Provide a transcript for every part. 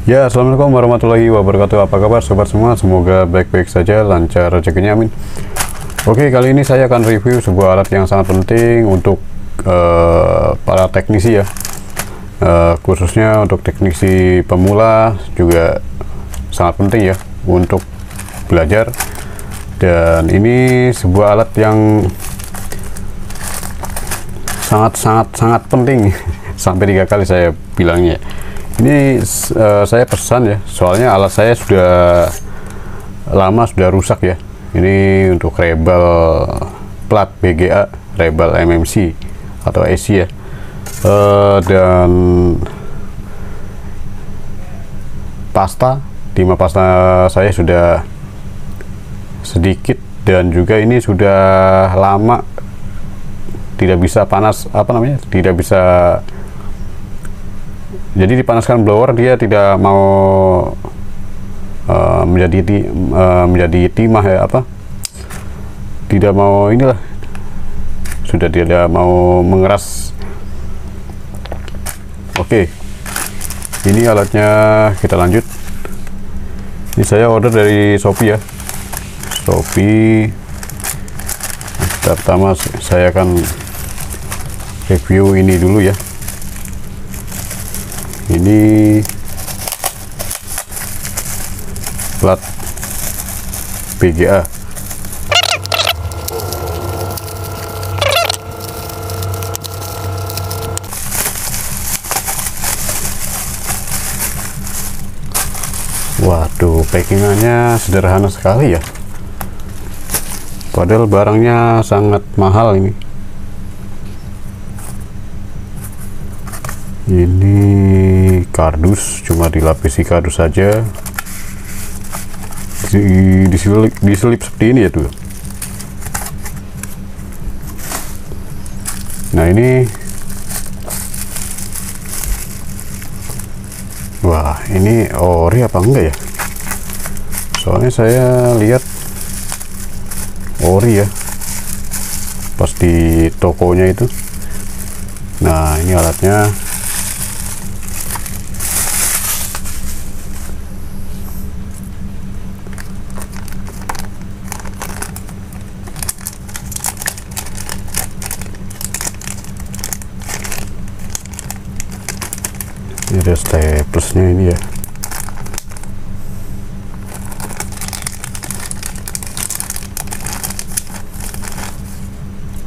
Ya, assalamualaikum warahmatullahi wabarakatuh. Apa kabar sobat semua? Semoga baik-baik saja, lancar rezekinya, amin. Oke, kali ini saya akan review sebuah alat yang sangat penting untuk para teknisi ya, khususnya untuk teknisi pemula juga sangat penting ya untuk belajar. Dan ini sebuah alat yang sangat penting sampai 3 kali saya bilangnya. Ini saya pesan ya, soalnya alat saya sudah lama sudah rusak ya. Ini untuk rebel plat BGA, rebel MMC atau AC ya. Dan timah pasta saya sudah sedikit, dan juga ini sudah lama tidak bisa panas, tidak bisa, jadi dipanaskan blower dia tidak mau menjadi timah ya, tidak mau, inilah sudah tidak mau mengeras. Oke, ini alatnya, kita lanjut. Ini saya order dari Shopee ya, Shopee. Pertama saya akan review ini dulu ya. Ini plat BGA. Waduh, packingannya sederhana sekali ya, padahal barangnya sangat mahal ini. Ini kardus, cuma dilapisi kardus saja, diselip seperti ini ya tuh. Nah ini, wah ini ori apa enggak ya, soalnya saya lihat ori ya pas di tokonya itu. Nah ini alatnya. Ini ada staplesnya ini ya.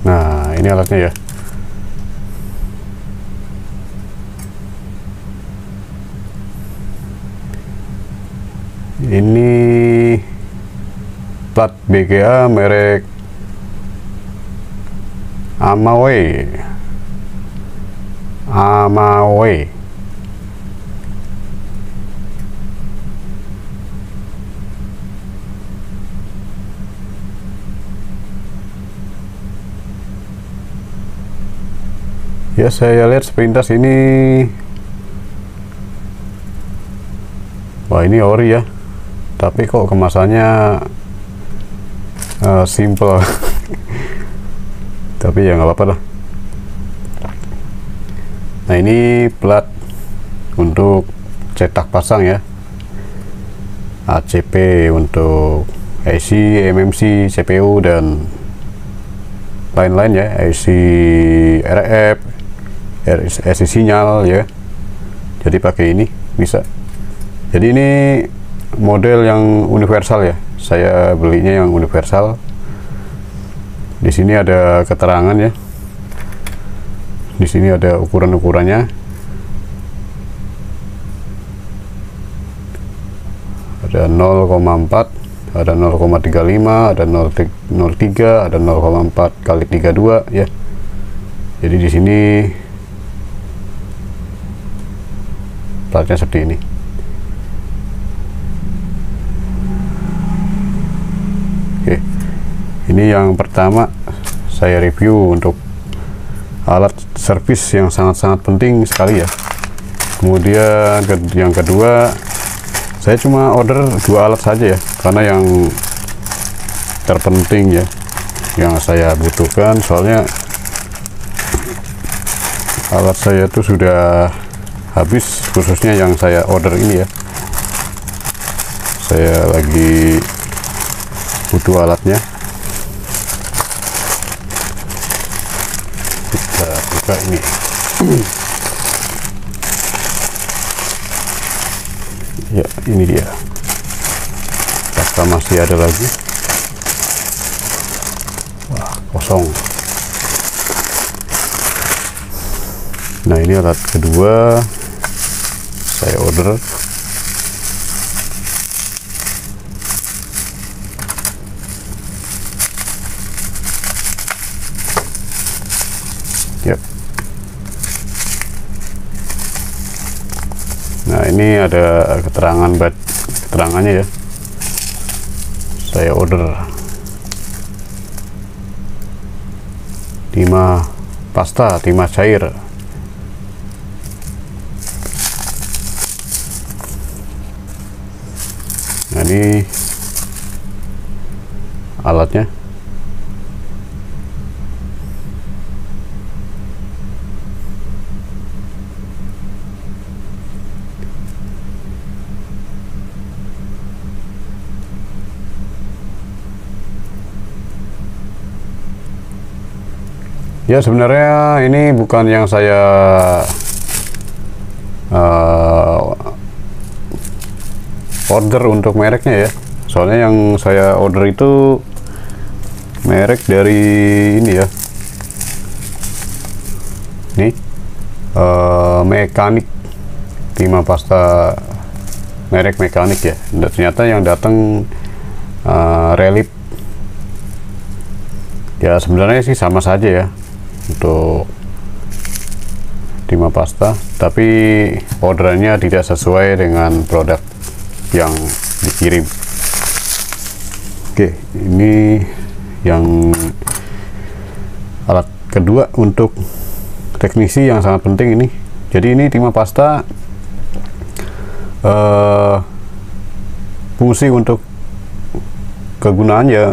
Nah ini alatnya ya. Ini plat BGA merek Amawe. Ya, saya lihat sepintas ini, wah ini ori ya, tapi kok kemasannya simple. Tapi ya nggak apa-apa lah. Nah ini plat untuk cetak pasang ya, ACP untuk AC, MMC, CPU dan lain-lain ya, AC, RF, AC sinyal ya. Jadi pakai ini bisa. Jadi ini model yang universal ya, saya belinya yang universal. Di sini ada keterangan ya, di sini ada ukuran-ukurannya, ada 0,4, ada 0,35, ada 0,03, ada 0,4 kali 32 ya. Jadi di sini platnya seperti ini. Oke, ini yang pertama saya review untuk alat servis yang sangat-sangat penting sekali ya. Kemudian yang kedua, saya cuma order 2 alat saja ya, karena yang terpenting ya, yang saya butuhkan, soalnya alat saya tuh sudah habis, khususnya yang saya order ini ya. Saya lagi butuh alatnya. Kita buka ini. Ya, ini dia. Apakah masih ada lagi? Wah, kosong. Nah, ini alat kedua saya order. Yep. Nah, ini ada keterangannya ya. Saya order timah pasta, timah cair. Nah, ini alatnya. Ya, sebenarnya ini bukan yang saya order untuk mereknya ya. Soalnya yang saya order itu merek dari ini ya. Nih, mekanik, timah pasta merek mekanik ya. Dan ternyata yang datang Relief. Ya, sebenarnya sih sama saja ya untuk timah pasta, tapi orderannya tidak sesuai dengan produk yang dikirim. Oke, ini yang alat kedua untuk teknisi yang sangat penting ini. Jadi ini timah pasta fungsi untuk kegunaan ya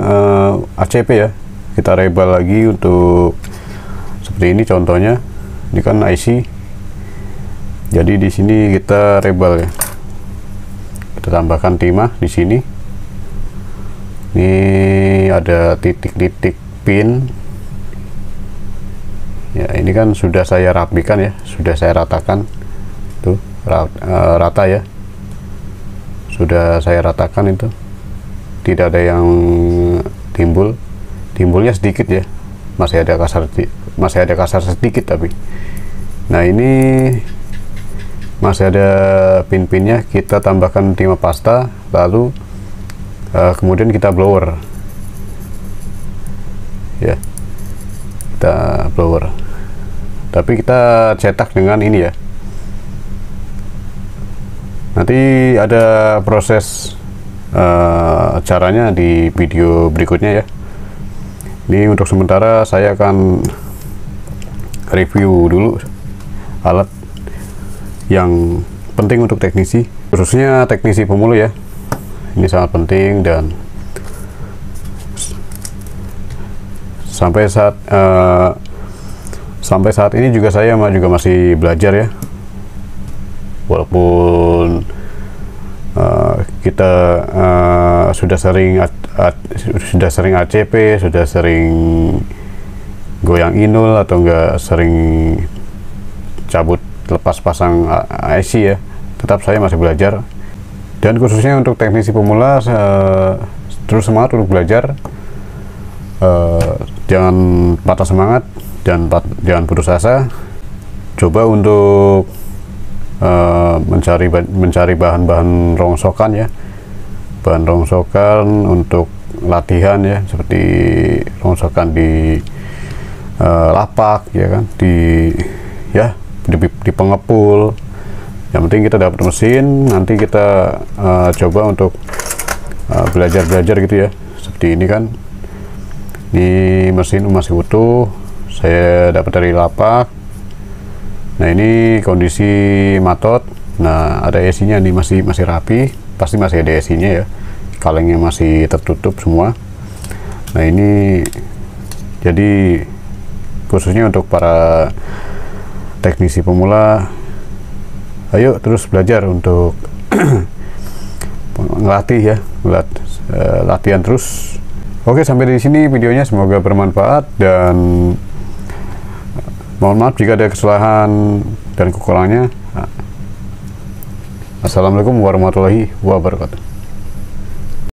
ACP ya. Kita rebel lagi untuk seperti ini contohnya. Ini kan IC. Jadi di sini kita rebel ya. Kita tambahkan timah di sini. Ini ada titik-titik pin. Ya, ini kan sudah saya rapikan ya, sudah saya ratakan. Tuh, rata ya. Sudah saya ratakan itu. Tidak ada yang timbulnya sedikit ya, masih ada kasar sedikit tapi. Nah, ini masih ada pin-pinnya. Kita tambahkan timah pasta, lalu kemudian kita blower ya, kita blower, tapi kita cetak dengan ini ya. Nanti ada proses caranya di video berikutnya ya. Ini untuk sementara saya akan review dulu alat yang penting untuk teknisi, khususnya teknisi pemula ya. Ini sangat penting, dan sampai saat ini juga saya masih belajar ya. Walaupun kita sudah sering ACP, sudah sering goyang inul, atau enggak sering cabut lepas pasang IC ya, tetap saya masih belajar. Dan khususnya untuk teknisi pemula, terus semangat untuk belajar. Jangan patah semangat, jangan putus asa. Coba untuk mencari bahan-bahan rongsokan ya, bahan rongsokan untuk latihan ya, seperti rongsokan di lapak ya kan, di pengepul. Yang penting kita dapat mesin. Nanti kita coba untuk belajar gitu ya, seperti ini kan. Ini mesin masih utuh, saya dapat dari lapak. Nah, ini kondisi matot. Nah, ada AC-nya nih, masih rapi, pasti masih ada AC-nya ya. Kalengnya masih tertutup semua. Nah, ini jadi khususnya untuk para teknisi pemula, ayo terus belajar untuk ngelatih ya, latihan terus. Oke, sampai di sini videonya, semoga bermanfaat dan mohon maaf jika ada kesalahan dan kekurangannya. Assalamualaikum warahmatullahi wabarakatuh.